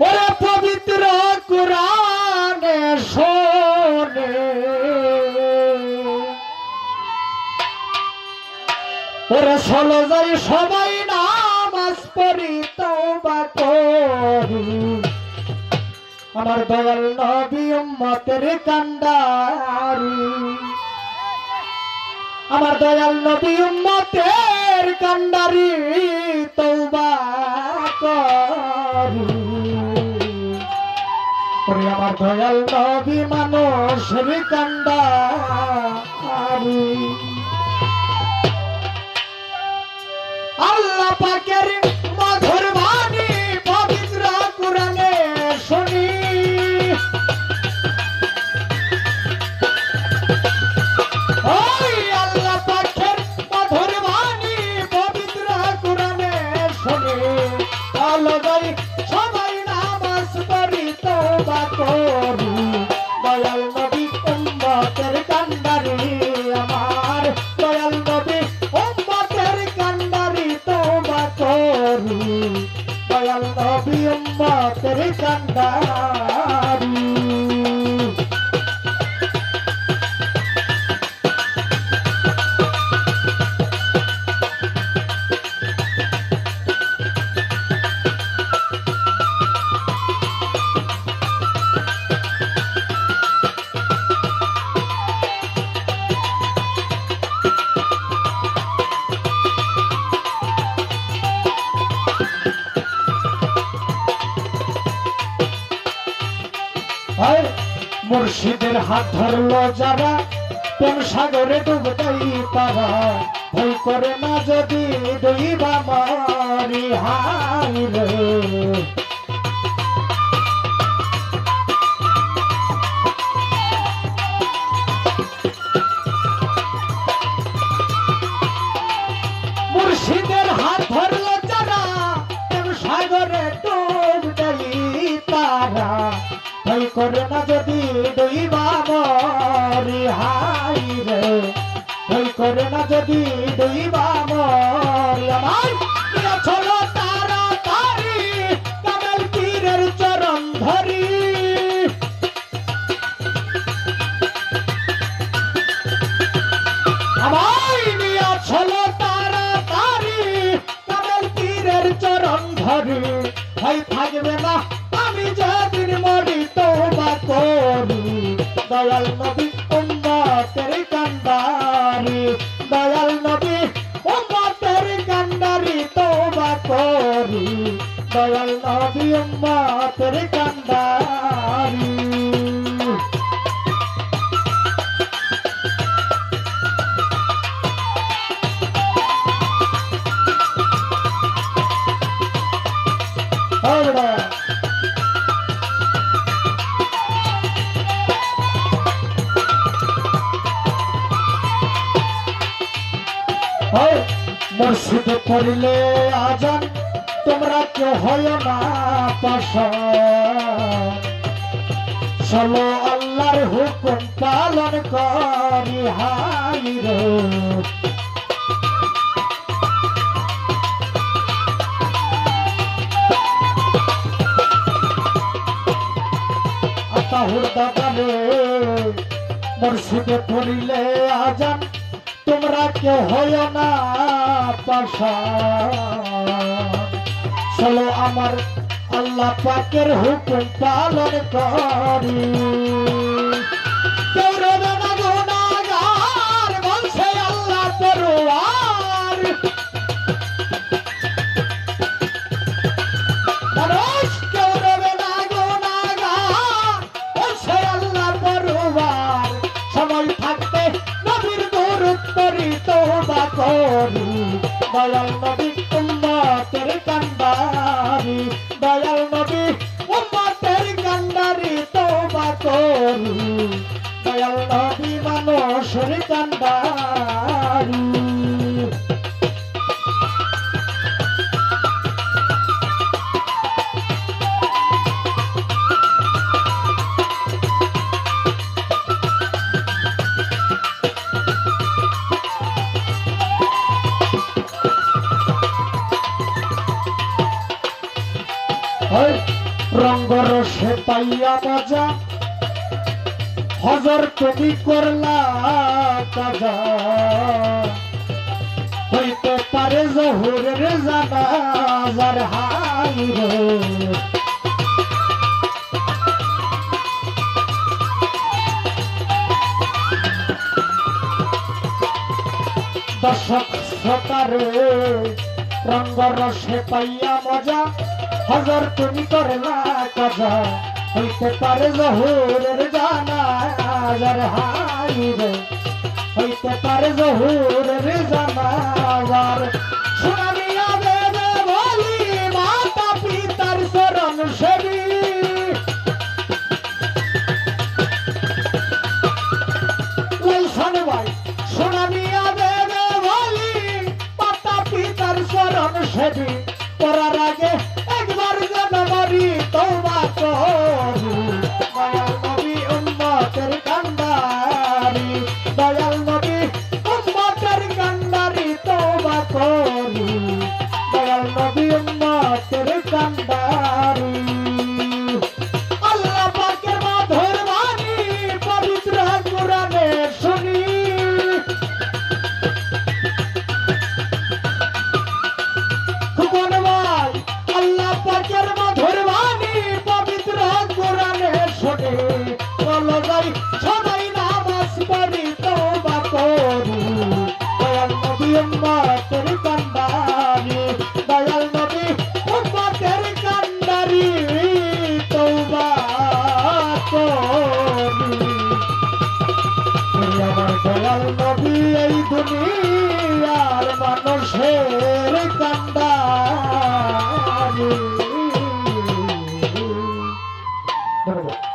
ওরে পবিত্র কুরআনে শোনে ওরে চলো যাই সবাই নামাজ পড়ি তওবা করি আমার দয়াল নবী উম্মতের কান্ডারি আমার দয়াল নবী উম্মতের কান্ডারি তওবা করি ওরে আমার দয়াল নবী মানুষের কান্ডারি আল্লাহ পাকের মধুর বাণী পবিত্র কুরআনে শুনি ওই আল্লাহ পাকের মধুর বাণী পবিত্র কুরআনে শুনি চলো যাই সবাই নামাজ পড়ি তওবা করি দয়াল নবী উম্মতের কান্ডারি আমার দয়াল নবী উম্মতের কান্ডারি তওবা করি দয়াল নবী উম্মতের কান্ডারি মুর্শিদের হাত ধরলো যারা কোন সাগরে ডুবতেই তারা ভয় করে না যদি ডুইবা মারি হাই রে মুর্শিদের হাত ধরলো যারা কোন সাগরে ডুবতেই তারা ভয় করে না যদি ডুইবা মরি হাই রে ভয় করে না যদি ডুইবা মরি আমার চলো তাড়াতাড়ি কামেল পীরের চরণ ধরি আমায় নিয়ে চলো তাড়াতাড়ি কামেল পীরের চরণ ধরি ভয় থাকবে না আমি যেদিন মরি তওবা করি দয়াল নবী উম্মতের কান্ডারি দয়াল নবী উম্মতের কান্ডারি তওবা করি দয়াল নবী উম্মতের কান্ডারি মুর্শিদে পড়লে আজান তোমরা কেউ হয় না পাশা চলো আল্লাহর হুকুম পালন করি হাই রে আতাহুর দাদারে মুর্শিদে পড়লে আজান তোমরা কেউ হয় না পাশা চলো আমার আল্লাহ পাকের হুকুম পালন করি কেউ রবে না গুনাহগার বলছে আল্লাহ পরওয়ার মানুষ কেউ রবে না গুনাহগার বলছে আল্লাহ পরওয়ার সময় থাকতে নবীর দরুদ পড়ি তওবা করি দয়াল নবী উম্মতের কান্ডারি দয়াল নবী উম্মতের কান্ডারি তওবা করি ওই রঙ্গরসে পাইয়া মজা হজর তুমি করলা কাজা হইতে পারে জহুরের জানাজার হাই রে দর্শক শ্রোতারে রঙ্গরসে পাইয়া মজা হজর তুমি করলা কাজা হইতে পারে জহুরের জানাজার হাই রে হইতে পারে জহুরের জানাজার শুনানিয়া দেবে বলি মাতা পিতার চরণ সেবী লাইসান ভাই শুনানিয়া দেবে বলি মাতা পিতার চরণ সেবী করার আগে একবার জনমরি তওবা করি দয়াল নবী উম্মতের কান্ডারি দয়াল নবী উম্মতের কান্ডারি তওবা করি দয়াল নবী উম্মতের কান্ডারি আল্লাহ পাকের মধুর বাণী পবিত্র কোরআনে শুনি খুকন ভাই আল্লাহ পাকের মধুর বাণী পবিত্র কোরআনে শুনি চলো যাই সবাই নামাজ পড়ি তওবা করি দয়াল নবী উম্মতের কান্ডারি দয়াল নবী উম্মতের কান্ডারি তওবা করি আমার দয়াল নবী এই দুনিয়ার মানুষের কান্ডারি ধন্যবাদ।